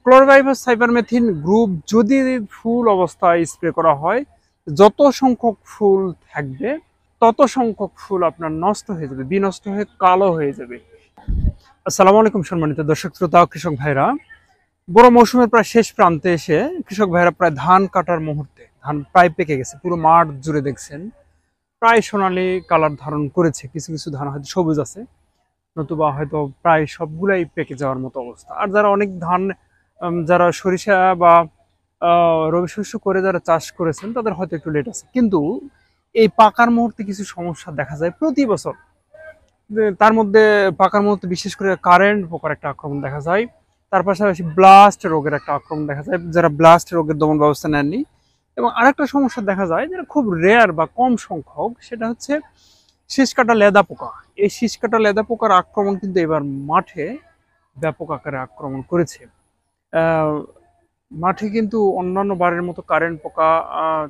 ক্লোরোপাইরিফাস cypermethrin group যদি ফুল অবস্থায় spray করা হয়, যত সংখ্যক ফুল থাকবে তত সংখ্যক ফুল আপনার নষ্ট হয়ে যাবে, বিনষ্ট হয়ে কালো হয়ে যাবে। আসসালামু আলাইকুম সম্মানিত দর্শক শ্রোতা কৃষক ভাইরা, বড় মৌসুমের প্রায় শেষ প্রান্তে এসে কৃষক ভাইরা প্রায় ধান কাটার মুহূর্তে, ধান প্রায় পেকে গেছে, পুরো মাঠ জুড়ে দেখছেন প্রায় সোনালী কালার ধারণ করেছে। কিছু কিছু ধান হয়তো সবুজ আছে, নতুবা হয়তো প্রায় সবগুলাই পেকে যাওয়ার মতো অবস্থা। আর যারা অনেক ধান, যারা সরিষা বা রবি শস্য করে যারা চাষ করেছেন তাদের হয়তো একটু লেট আছে, কিন্তু এই পাকার মুহূর্তে কিছু সমস্যা দেখা যায় প্রতি বছর। তার মধ্যে পাকার মুহূর্তে বিশেষ করে কারেন্ট পোকার একটা আক্রমণ দেখা যায়, তার পাশাপাশি ব্লাস্ট রোগের একটা আক্রমণ দেখা যায় যারা ব্লাস্ট রোগের দমন ব্যবস্থা নেননি। এবং আরেকটা সমস্যা দেখা যায় যেটা খুব রেয়ার বা কম সংখ্যক, সেটা হচ্ছে শীষ কাটা লেদা পোকা। এই শীষ কাটা লেদা পোকার আক্রমণ কিন্তু এবার মাঠে ব্যাপক আকারে আক্রমণ করেছে। মাঠে কিন্তু অন্যান্য বারের মতো কারেন্ট পোকা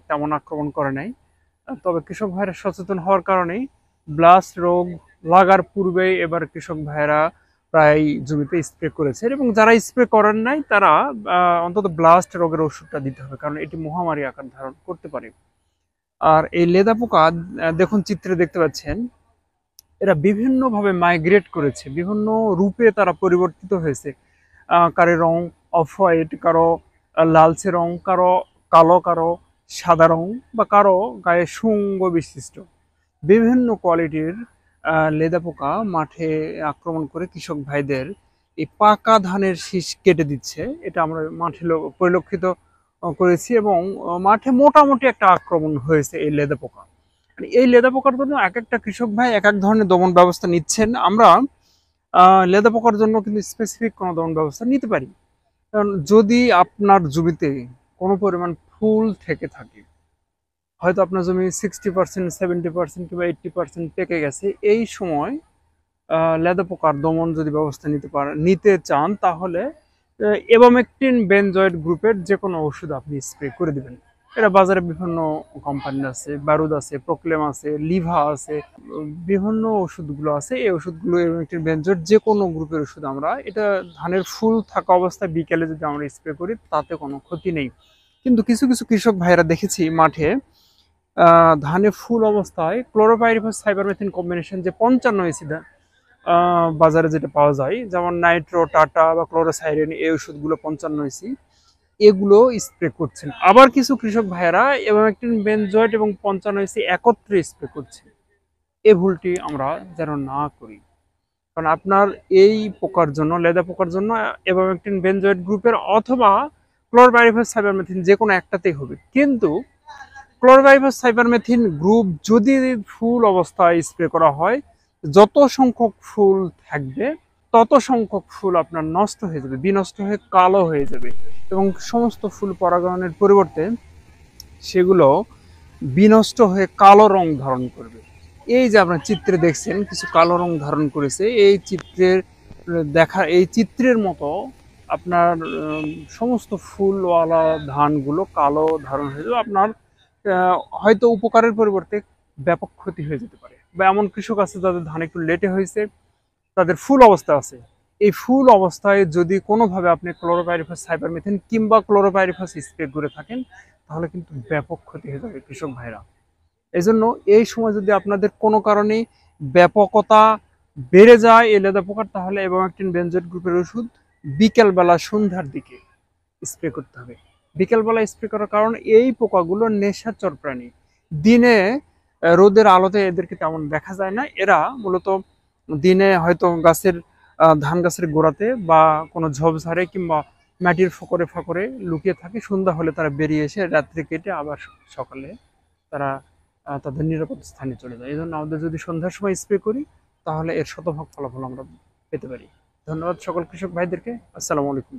তেমন আক্রমণ করে নাই, তবে কৃষক ভাইরা সচেতন হওয়ার কারণেই ব্লাস্ট রোগ লাগার পূর্বেই এবার কৃষক ভাইরা প্রায় জমিতে স্প্রে করেছে। এবং যারা স্প্রে করেন নাই তারা অন্তত ব্লাস্ট রোগের ওষুধটা দিতে হবে, কারণ এটি মহামারী আকার ধারণ করতে পারে। আর এই লেদা পোকা দেখুন চিত্রে দেখতে পাচ্ছেন, এরা বিভিন্নভাবে মাইগ্রেট করেছে, বিভিন্ন রূপে তারা পরিবর্তিত হয়েছে। কারো রং অফ হোয়াইট, কারো লালচে রং, কারো কালো, কারো সাদা রং, বা কারো গায়ে শুঙ্গ বিশিষ্ট বিভিন্ন কোয়ালিটির লেদা পোকা মাঠে আক্রমণ করে কৃষক ভাইদের এই পাকা ধানের শীষ কেটে দিচ্ছে। এটা আমরা মাঠে পরিলক্ষিত করেছি, এবং মাঠে মোটামুটি একটা আক্রমণ হয়েছে এই লেদা পোকা। এই লেদা পোকার জন্য এক একটা কৃষক ভাই এক এক ধরনের দমন ব্যবস্থা নিচ্ছেন। আমরা লেদা পোকার জন্য কিন্তু স্পেসিফিক কোনো দমন ব্যবস্থা নিতে পারি। কারণ যদি আপনার জমিতে কোনো পরিমাণ ফুল থেকে থাকে, হয়তো আপনার জমি 60%, 70% কিংবা 80% পেকে গেছে, এই সময় লেদা পোকার দমন যদি ব্যবস্থা নিতে চান, তাহলে এবামেকটিন বেনজয়েড গ্রুপের যে কোনো ওষুধ আপনি স্প্রে করে দিবেন। এটা বাজারে বিভিন্ন কোম্পানি আছে, বারুদ আছে, প্রোক্লেম আছে, লিভা আছে, বিভিন্ন ওষুধগুলো আছে। এই ওষুধগুলো এবামেকটিন বেনজয়েড যে কোনো গ্রুপের ওষুধ, আমরা এটা ধানের ফুল থাকা অবস্থায় বিকেলে যদি আমরা স্প্রে করি তাতে কোনো ক্ষতি নেই। কিন্তু কিছু কিছু কৃষক ভাইরা দেখেছি মাঠে ধানে ফুল অবস্থায় ক্লোরোপাইরিফাস সাইপারমেথ্রিন কম্বিনেশন যে 55 এসি বাজারে যেটা পাওয়া যায়, যেমন নাইট্রো, টাটা বা ক্লোরোসাইরিন, এই ওষুধগুলো 55 এসি, এগুলো স্প্রে করছেন। আবার কিছু কৃষক ভাইয়েরা এবামেকটিন বেনজয়েড এবং 55 এসি একত্রে স্প্রে করছে। এই ভুলটি আমরা যেন না করি, কারণ আপনার এই পোকার জন্য, লেদা পোকার জন্য এবামেকটিন বেনজয়েড গ্রুপের অথবা ক্লোরোপাইরিফাস সাইপারমেথ্রিন যে কোনো একটাতেই হবে। কিন্তু ক্লোরোপাইরিফাস সাইপারমেথ্রিন গ্রুপ যদি ফুল অবস্থায় স্প্রে করা হয়, যত সংখ্যক ফুল থাকবে তত সংখ্যক ফুল আপনার নষ্ট হয়ে যাবে, বিনষ্ট হয়ে কালো হয়ে যাবে, এবং সমস্ত ফুল পরাগায়নের পরিবর্তে সেগুলো বিনষ্ট হয়ে কালো রং ধারণ করবে। এই যে আপনার চিত্রে দেখছেন কিছু কালো রং ধারণ করেছে, এই চিত্রের মতো আপনার সমস্ত ফুলওয়ালা ধানগুলো কালো ধারণ হয়ে যাবে। আপনার হয়তো উপকারের পরিবর্তে ব্যাপক ক্ষতি হয়ে যেতে পারে। বা এমন কৃষক আছে যাদের ধান একটু লেটে হয়েছে, তাদের ফুল অবস্থা আছে, এই ফুল অবস্থায় যদি কোনোভাবে আপনি ক্লোরোপাইরিফাস সাইপারমেথ্রিন কিংবা ক্লোরোপাইরিফাস স্প্রে করে থাকেন, তাহলে কিন্তু ব্যাপক ক্ষতি হয়ে যাবে কৃষক ভাইরা। এই জন্য এই সময় যদি আপনাদের কোনো কারণে ব্যাপকতা বেড়ে যায় এই লেদা পোকার, তাহলে এবামেকটিন বেনজয়েড গ্রুপের ওষুধ বিকেলবেলা সন্ধ্যার দিকে স্প্রে করতে হবে। বিকেলবেলা স্প্রে করার কারণ এই পোকাগুলো নেশাচর প্রাণী, দিনে রোদের আলোতে এদেরকে তেমন দেখা যায় না। এরা মূলত দিনে হয়তো ধান গাছের গোড়াতে বা কোনো ঝোপঝাড়ে কিংবা মাটির ফকরে ফকরে লুকিয়ে থাকে। সন্ধ্যা হলে তারা বেরিয়ে এসে রাত্রি কেটে আবার সকালে তারা তাদের নিরাপদ স্থানে চলে যায়। এই জন্য আমাদের যদি সন্ধ্যার সময় স্প্রে করি, তাহলে এর শতভাগ ফলাফল আমরা পেতে পারি। ধন্যবাদ সকল কৃষক ভাইদেরকে। আসসালামু আলাইকুম।